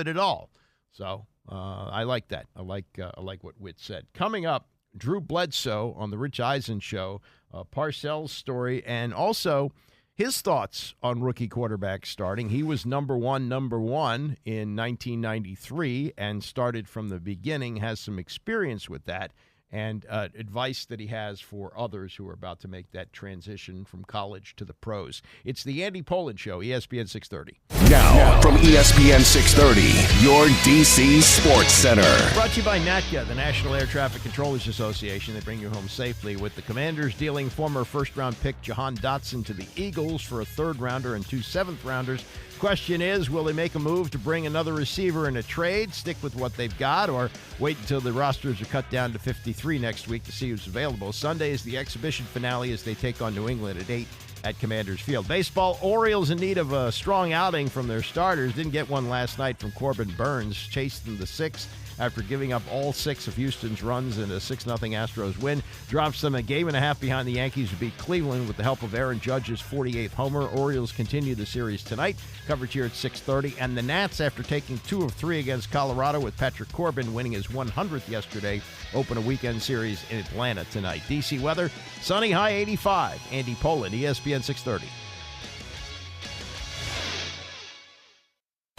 [SPEAKER 4] at all. So I like that. I like what Witt said. Coming up, Drew Bledsoe on the Rich Eisen show, Parcells' story, and also his thoughts on rookie quarterbacks starting. He was number one in 1993 and started from the beginning, has some experience with that, and advice that he has for others who are about to make that transition from college to the pros. It's the Andy Pollin Show, ESPN 630.
[SPEAKER 1] Now, from ESPN 630, your DC Sports Center.
[SPEAKER 4] Brought to you by NATCA, the National Air Traffic Controllers Association. They bring you home safely, with the Commanders dealing former first-round pick Jahan Dotson to the Eagles for a third-rounder and 2 seventh-rounders. Question is, will they make a move to bring another receiver in a trade, stick with what they've got, or wait until the rosters are cut down to 53 next week to see who's available? Sunday is the exhibition finale as they take on New England at 8 at Commanders Field. Baseball, Orioles in need of a strong outing from their starters. Didn't get one last night from Corbin Burns. Chased them to 6 after giving up all 6 of Houston's runs in a 6-0 Astros win. Drops them a game and a half behind the Yankees to beat Cleveland with the help of Aaron Judge's 48th homer. Orioles continue the series tonight. Coverage here at 6:30. And the Nats, after taking 2 of 3 against Colorado, with Patrick Corbin winning his 100th yesterday, open a weekend series in Atlanta tonight. DC weather, sunny, high 85. Andy Pollin, ESPN 630.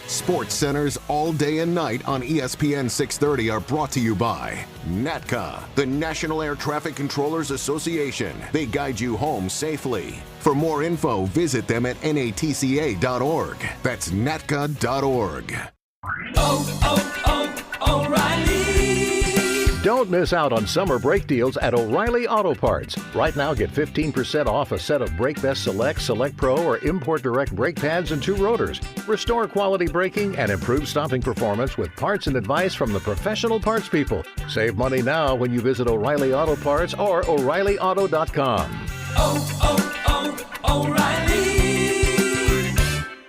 [SPEAKER 1] Sports Centers all day and night on ESPN 630 are brought to you by NATCA, the National Air Traffic Controllers Association. They guide you home safely. For more info, visit them at natca.org. That's natca.org.
[SPEAKER 11] O'Reilly. Don't miss out on summer brake deals at O'Reilly Auto Parts. Right now, get 15% off a set of Brake Best Select, Select Pro, or Import Direct brake pads and 2 rotors. Restore quality braking and improve stopping performance with parts and advice from the professional parts people. Save money now when you visit O'Reilly Auto Parts or O'ReillyAuto.com.
[SPEAKER 12] O'Reilly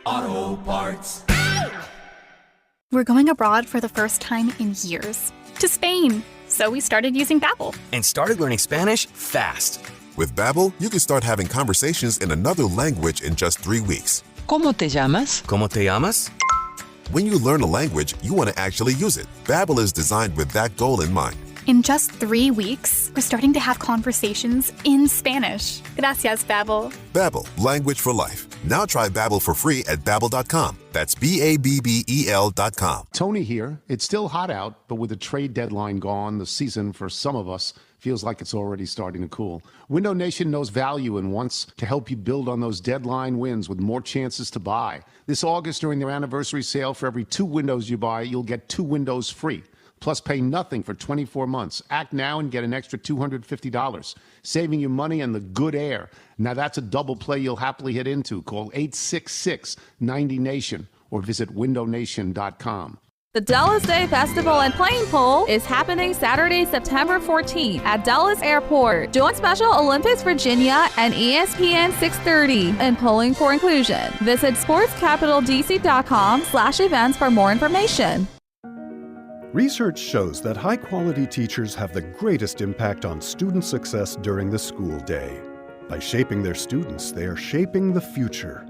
[SPEAKER 12] Auto Parts.
[SPEAKER 13] We're going abroad for the first time in years. To Spain. So we started using Babbel.
[SPEAKER 14] And started learning Spanish fast.
[SPEAKER 15] With Babbel, you can start having conversations in another language in just 3 weeks.
[SPEAKER 16] ¿Cómo te llamas?
[SPEAKER 14] ¿Cómo te llamas?
[SPEAKER 15] When you learn a language, you want to actually use it. Babbel is designed with that goal in mind.
[SPEAKER 13] In just 3 weeks, we're starting to have conversations in Spanish. Gracias, Babbel.
[SPEAKER 15] Babbel, language for life. Now try Babbel for free at Babbel.com. That's Babbel.com.
[SPEAKER 17] Tony here. It's still hot out, but with the trade deadline gone, the season for some of us feels like it's already starting to cool. Window Nation knows value and wants to help you build on those deadline wins with more chances to buy. This August, during their anniversary sale, for every 2 windows you buy, you'll get 2 windows free. Plus, pay nothing for 24 months. Act now and get an extra $250, saving you money and the good air. Now, that's a double play you'll happily hit into. Call 866-90-NATION or visit windownation.com.
[SPEAKER 16] The Dallas Day Festival and Plane Pull is happening Saturday, September 14th at Dallas Airport. Join Special Olympics Virginia and ESPN 630 in Pulling for Inclusion. Visit sportscapitaldc.com/events for more information.
[SPEAKER 18] Research shows that high-quality teachers have the greatest impact on student success during the school day. By shaping their students, they are shaping the future.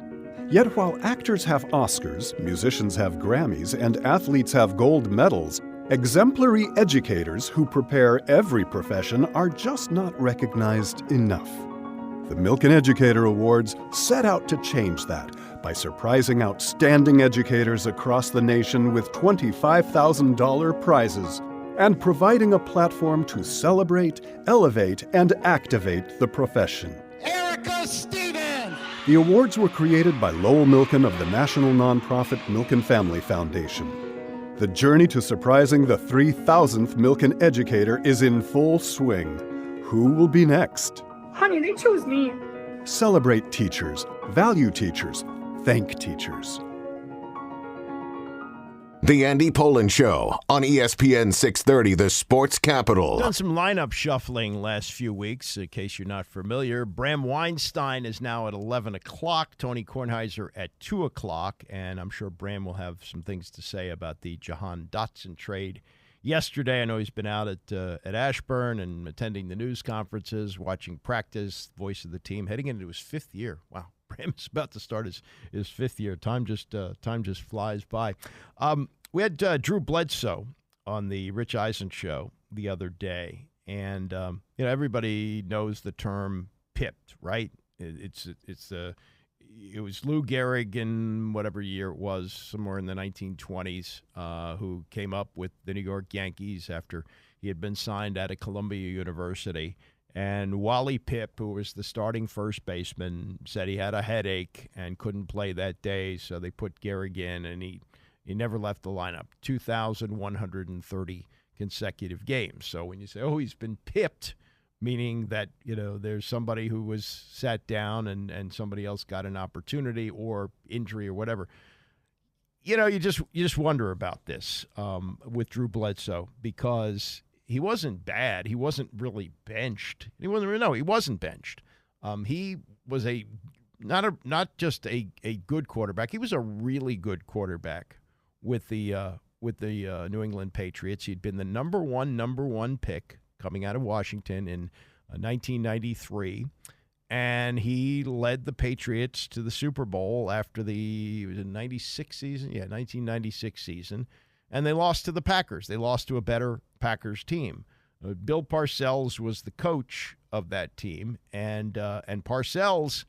[SPEAKER 18] Yet while actors have Oscars, musicians have Grammys, and athletes have gold medals, exemplary educators who prepare every profession are just not recognized enough. The Milken Educator Awards set out to change that by surprising outstanding educators across the nation with $25,000 prizes and providing a platform to celebrate, elevate, and activate the profession.
[SPEAKER 12] Erica Stevens!
[SPEAKER 18] The awards were created by Lowell Milken of the national nonprofit Milken Family Foundation. The journey to surprising the 3,000th Milken educator is in full swing. Who will be next?
[SPEAKER 19] Honey, they chose me.
[SPEAKER 18] Celebrate teachers, value teachers, thank teachers.
[SPEAKER 1] The Andy Pollin Show on ESPN 630, the sports capital.
[SPEAKER 4] Done some lineup shuffling last few weeks, in case you're not familiar. Bram Weinstein is now at 11 o'clock, Tony Kornheiser at 2 o'clock, and I'm sure Bram will have some things to say about the Jahan Dotson trade yesterday. I know he's been out at Ashburn and attending the news conferences, watching practice, voice of the team, heading into his fifth year. Wow. Bram is about to start his fifth year. Time just flies by. We had Drew Bledsoe on the Rich Eisen show the other day, and everybody knows the term pipped, right? It was Lou Gehrig in whatever year it was, somewhere in the 1920s, who came up with the New York Yankees after he had been signed out of Columbia University. And Wally Pipp, who was the starting first baseman, said he had a headache and couldn't play that day, so they put Gehrig in, and he never left the lineup. 2,130 consecutive games. So when you say, oh, he's been pipped, meaning that, there's somebody who was sat down and somebody else got an opportunity or injury or whatever. You just wonder about this with Drew Bledsoe, because he wasn't bad. He wasn't really benched. He wasn't benched. He was not just a good quarterback. He was a really good quarterback with the New England Patriots. He'd been the number one pick coming out of Washington in 1993, and he led the Patriots to the Super Bowl after the 96 season. Yeah, 1996 season. And they lost to the Packers. They lost to a better Packers team. Bill Parcells was the coach of that team, and Parcells,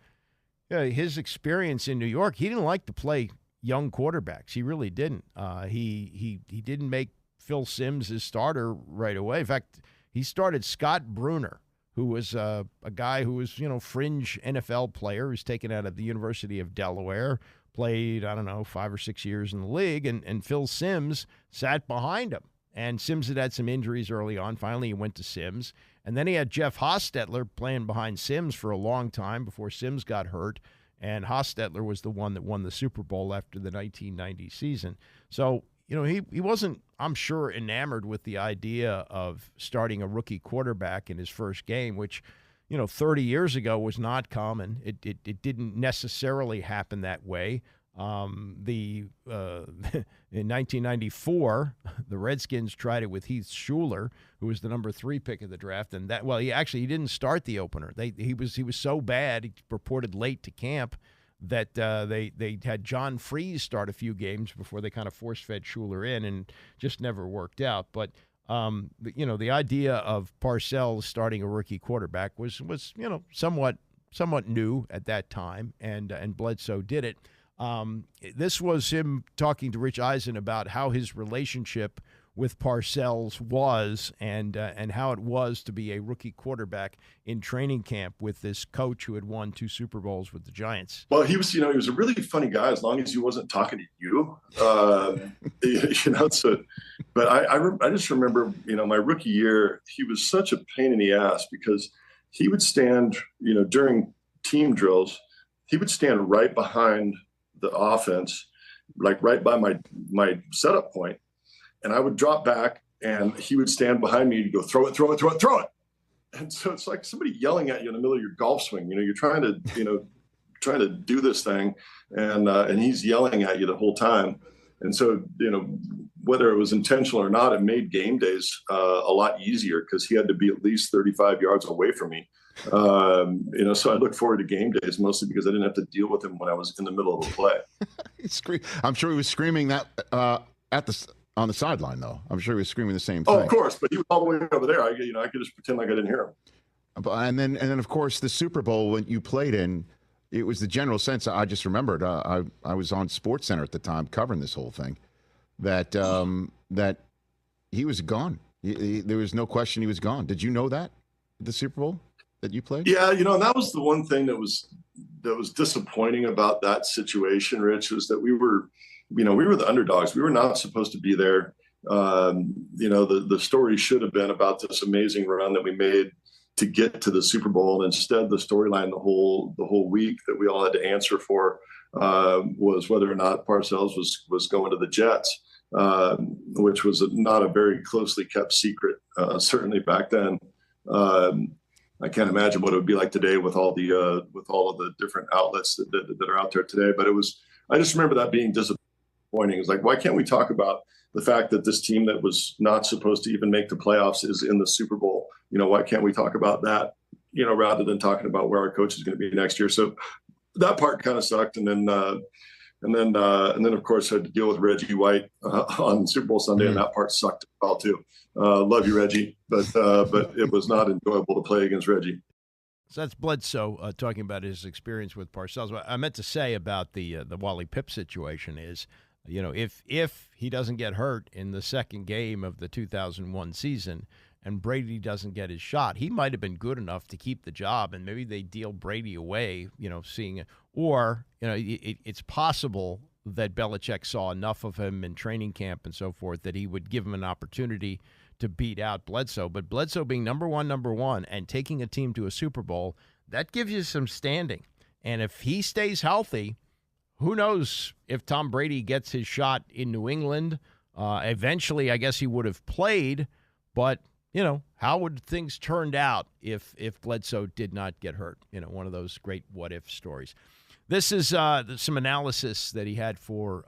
[SPEAKER 4] his experience in New York, he didn't like to play young quarterbacks. He really didn't. He didn't make Phil Simms his starter right away. In fact, he started Scott Bruner, who was a guy who was fringe NFL player, who's taken out of the University of Delaware. Played, 5 or 6 years in the league, and Phil Simms sat behind him. And Simms had some injuries early on. Finally, he went to Simms. And then he had Jeff Hostetler playing behind Simms for a long time before Simms got hurt. And Hostetler was the one that won the Super Bowl after the 1990 season. So, he wasn't, I'm sure, enamored with the idea of starting a rookie quarterback in his first game, which 30 years ago was not common. It didn't necessarily happen that way. In 1994, the Redskins tried it with Heath Schuler, who was the number 3 pick of the draft, and he didn't start the opener. He was so bad, he reported late to camp, that they had John Freese start a few games before they kind of force-fed Schuler in, and just never worked out. But the idea of Parcells starting a rookie quarterback was somewhat new at that time, and Bledsoe did it. This was him talking to Rich Eisen about how his relationship with Parcells was, and how it was to be a rookie quarterback in training camp with this coach who had won 2 Super Bowls with the Giants.
[SPEAKER 20] Well, he was a really funny guy as long as he wasn't talking to you. But I just remember, my rookie year, he was such a pain in the ass because he would stand, during team drills, he would stand right behind the offense, like right by my setup point. and I would drop back, and he would stand behind me and go, throw it, throw it, throw it, throw it. And so it's like somebody yelling at you in the middle of your golf swing. You're trying to do this thing, and he's yelling at you the whole time. And so, whether it was intentional or not, it made game days a lot easier because he had to be at least 35 yards away from me. So I look forward to game days mostly because I didn't have to deal with him when I was in the middle of a play.
[SPEAKER 19] I'm sure he was screaming that on the sideline, though. I'm sure he was screaming the same thing.
[SPEAKER 20] Oh, of course, but he was all the way over there. I could just pretend like I didn't hear him.
[SPEAKER 19] And then, of course, the Super Bowl when you played in, it was the general sense. I just remembered. I was on SportsCenter at the time covering this whole thing. That he was gone. There was no question he was gone. Did you know that the Super Bowl that you played?
[SPEAKER 20] Yeah, and that was the one thing that was disappointing about that situation, Rich, was that we were the underdogs. We were not supposed to be there. The story should have been about this amazing run that we made to get to the Super Bowl. And instead, the storyline the whole week that we all had to answer for was whether or not Parcells was going to the Jets, which was not a very closely kept secret, certainly back then. I can't imagine what it would be like today with all of the different outlets that are out there today. But I just remember that being disappointing. It's like, why can't we talk about the fact that this team that was not supposed to even make the playoffs is in the Super Bowl? Why can't we talk about that, rather than talking about where our coach is going to be next year? So that part kind of sucked. And then of course I had to deal with Reggie White on Super Bowl Sunday, and that part sucked as well too. Love you, Reggie, but it was not enjoyable to play against Reggie.
[SPEAKER 4] So that's Bledsoe talking about his experience with Parcells. What I meant to say about the Wally Pipp situation is, if he doesn't get hurt in the second game of the 2001 season and Brady doesn't get his shot, he might have been good enough to keep the job, and maybe they deal Brady away, seeing it. Or, it's possible that Belichick saw enough of him in training camp and so forth that he would give him an opportunity to beat out Bledsoe. But Bledsoe being number one, and taking a team to a Super Bowl, that gives you some standing. And if he stays healthy, who knows if Tom Brady gets his shot in New England. Eventually, I guess he would have played, but how would things turned out if Bledsoe did not get hurt? One of those great what-if stories. This is some analysis that he had for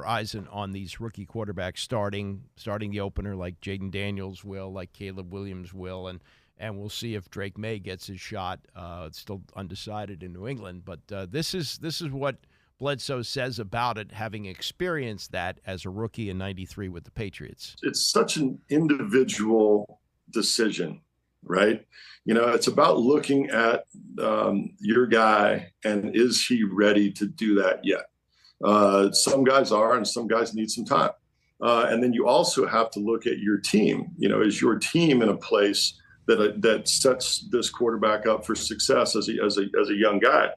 [SPEAKER 4] Eisen on these rookie quarterbacks starting the opener like Jaden Daniels will, like Caleb Williams will, and we'll see if Drake May gets his shot. It's still undecided in New England, but this is what Bledsoe says about it, having experienced that as a rookie in '93 with the Patriots.
[SPEAKER 20] It's such an individual decision, right? It's about looking at your guy and is he ready to do that yet? Some guys are, and some guys need some time. And then you also have to look at your team. Is your team in a place that sets this quarterback up for success as a young guy?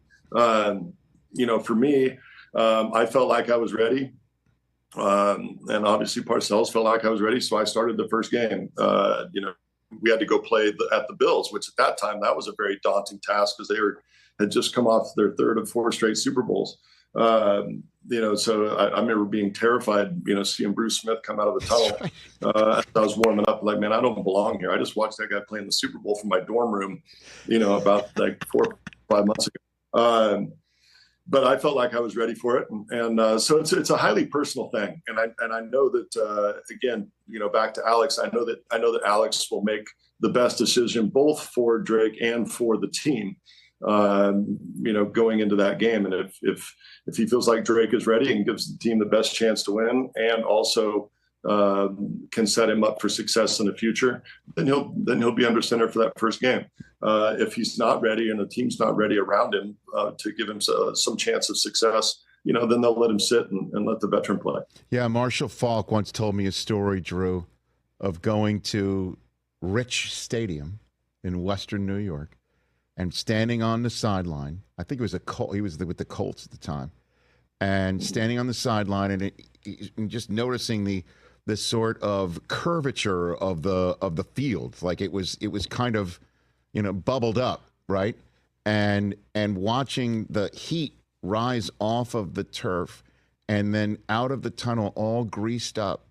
[SPEAKER 20] For me, I felt like I was ready. And obviously Parcells felt like I was ready. So I started the first game. We had to go play at the Bills, which at that time, that was a very daunting task because they had just come off their third of four straight Super Bowls. So I remember being terrified, seeing Bruce Smith come out of the tunnel. As I was warming up, like, man, I don't belong here. I just watched that guy play in the Super Bowl from my dorm room, about like 4 or 5 months ago. But I felt like I was ready for it, and so it's a highly personal thing. And I know that again, back to Alex, I know that Alex will make the best decision both for Drake and for the team. Going into that game, and if he feels like Drake is ready and gives the team the best chance to win, and also can set him up for success in the future, then he'll be under center for that first game. If he's not ready and the team's not ready around him to give him some chance of success, then they'll let him sit and let the veteran play.
[SPEAKER 19] Yeah, Marshall Faulk once told me a story, Drew, of going to Rich Stadium in Western New York and standing on the sideline. I think it was he was with the Colts at the time, and standing on the sideline and just noticing the sort of curvature of the field, like it was kind of bubbled up, right, and watching the heat rise off of the turf and then out of the tunnel all greased up,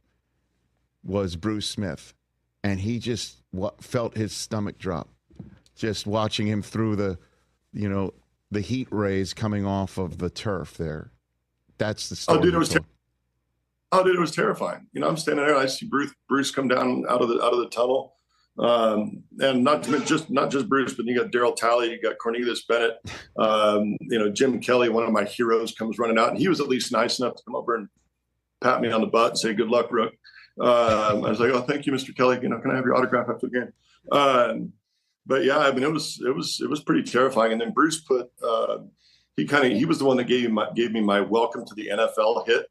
[SPEAKER 19] was Bruce Smith, and he just felt his stomach drop just watching him through the heat rays coming off of the turf there. That's the story.
[SPEAKER 20] Oh, dude, it was terrifying. I'm standing there, and I see Bruce come down out of the tunnel, and not just Bruce, but you got Darryl Talley, you got Cornelius Bennett, Jim Kelly, one of my heroes, comes running out, and he was at least nice enough to come over and pat me on the butt and say, "Good luck, Rook." I was like, "Oh, thank you, Mr. Kelly. Can I have your autograph after the game?" But yeah, I mean, it was pretty terrifying. And then Bruce put he was the one that gave me my welcome to the NFL hit.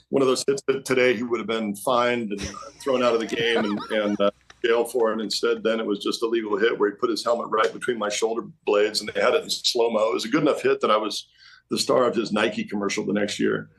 [SPEAKER 20] One of those hits that today he would have been fined and thrown out of the game and jail for, and instead then it was just a legal hit where he put his helmet right between my shoulder blades, and they had it in slow mo. It was a good enough hit that I was the star of his Nike commercial the next year.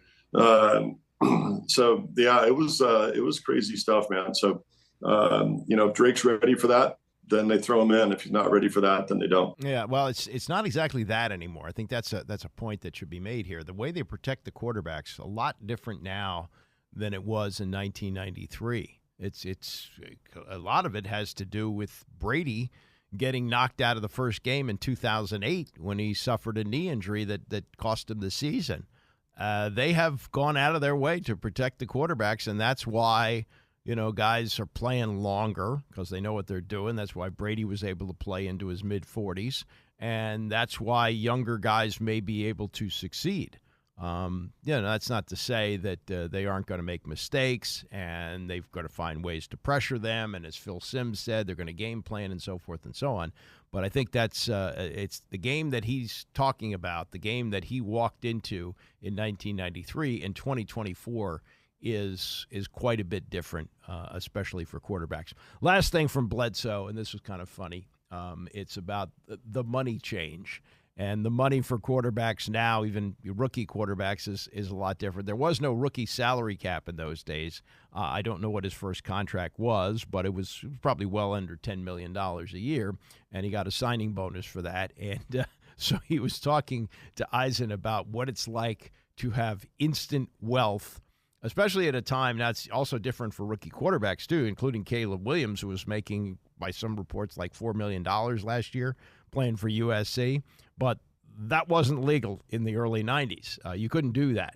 [SPEAKER 20] So yeah, it was crazy stuff, man. So if Drake's ready for that, then they throw him in. If he's not ready for that, then they don't.
[SPEAKER 4] Yeah, well, it's not exactly that anymore. I think that's a point that should be made here. The way they protect the quarterbacks a lot different now than it was in 1993. It's a lot of it has to do with Brady getting knocked out of the first game in 2008 when he suffered a knee injury that cost him the season. They have gone out of their way to protect the quarterbacks, and that's why guys are playing longer because they know what they're doing. That's why Brady was able to play into his mid-40s, and that's why younger guys may be able to succeed. That's not to say that they aren't going to make mistakes, and they've got to find ways to pressure them. And as Phil Simms said, they're going to game plan and so forth and so on. But I think that's it's the game that he's talking about, the game that he walked into in 1993 and 2024 is quite a bit different, especially for quarterbacks. Last thing from Bledsoe, and this was kind of funny. It's about the money change. And the money for quarterbacks now, even rookie quarterbacks, is a lot different. There was no rookie salary cap in those days. I don't know what his first contract was, but it was probably well under $10 million a year, and he got a signing bonus for that. And so he was talking to Eisen about what it's like to have instant wealth, especially at a time that's also different for rookie quarterbacks, too, including Caleb Williams, who was making, by some reports, like $4 million last year playing for USC. But that wasn't legal in the early 90s. You couldn't do that.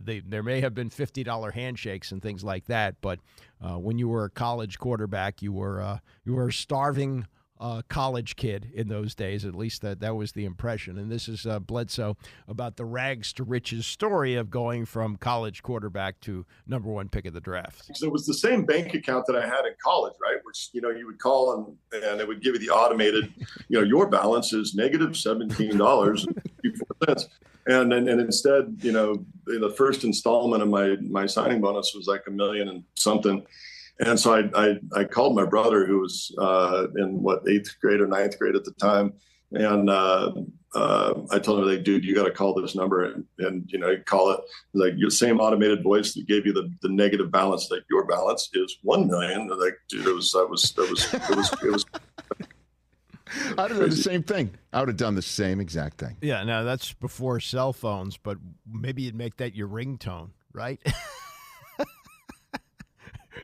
[SPEAKER 4] There may have been $50 handshakes and things like that, but when you were a college quarterback, you were a starving college kid in those days. At least that was the impression. And this is Bledsoe about the rags to riches story of going from college quarterback to number one pick of the draft.
[SPEAKER 20] So it was the same bank account that I had in college, right? Which, you would call and it would give you the automated, your balance is negative $17.54. And instead, the first installment of my signing bonus was like $1 million and something. And so I called my brother, who was in 8th grade or 9th grade at the time, and I told him, like, dude, you got to call this number, and you call it, like, your same automated voice that gave you the negative balance, like, your balance is $1 million. Like, dude, it was.
[SPEAKER 19] I'd have done the same thing. I would have done the same exact thing.
[SPEAKER 4] Yeah, no, that's before cell phones, but maybe you'd make that your ringtone, right?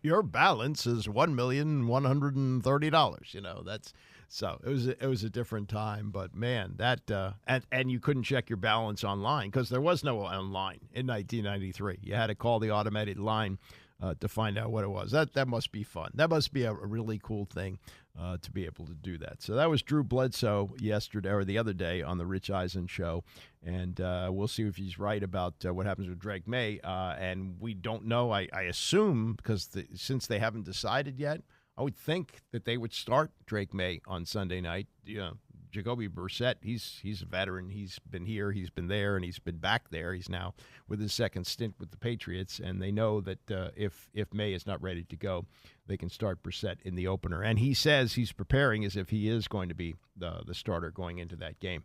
[SPEAKER 4] Your balance is $1,130,000. That's so it was a different time, but man, that and you couldn't check your balance online because there was no online in 1993. You had to call the automated line to find out what it was. That must be fun. That must be a really cool thing to be able to do that. So that was Drew Bledsoe yesterday or the other day on the Rich Eisen show, and we'll see if he's right about what happens with Drake May. And we don't know. I assume because since they haven't decided yet, I would think that they would start Drake May on Sunday night. Jacoby Brissett, he's a veteran. He's been here, he's been there, and he's been back there. He's now with his second stint with the Patriots, and they know that if May is not ready to go, they can start Brissett in the opener. And he says he's preparing as if he is going to be the starter going into that game.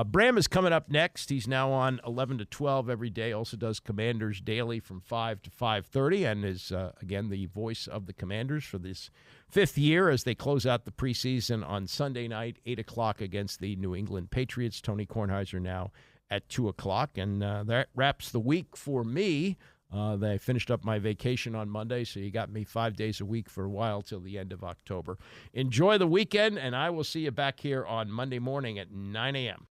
[SPEAKER 4] Bram is coming up next. He's now on 11 to 12 every day. Also does Commanders Daily from 5 to 5:30, and is, again, the voice of the Commanders for this fifth year as they close out the preseason on Sunday night, 8 o'clock against the New England Patriots. Tony Kornheiser now at 2 o'clock. And that wraps the week for me. They finished up my vacation on Monday, so you got me 5 days a week for a while till the end of October. Enjoy the weekend, and I will see you back here on Monday morning at 9 a.m.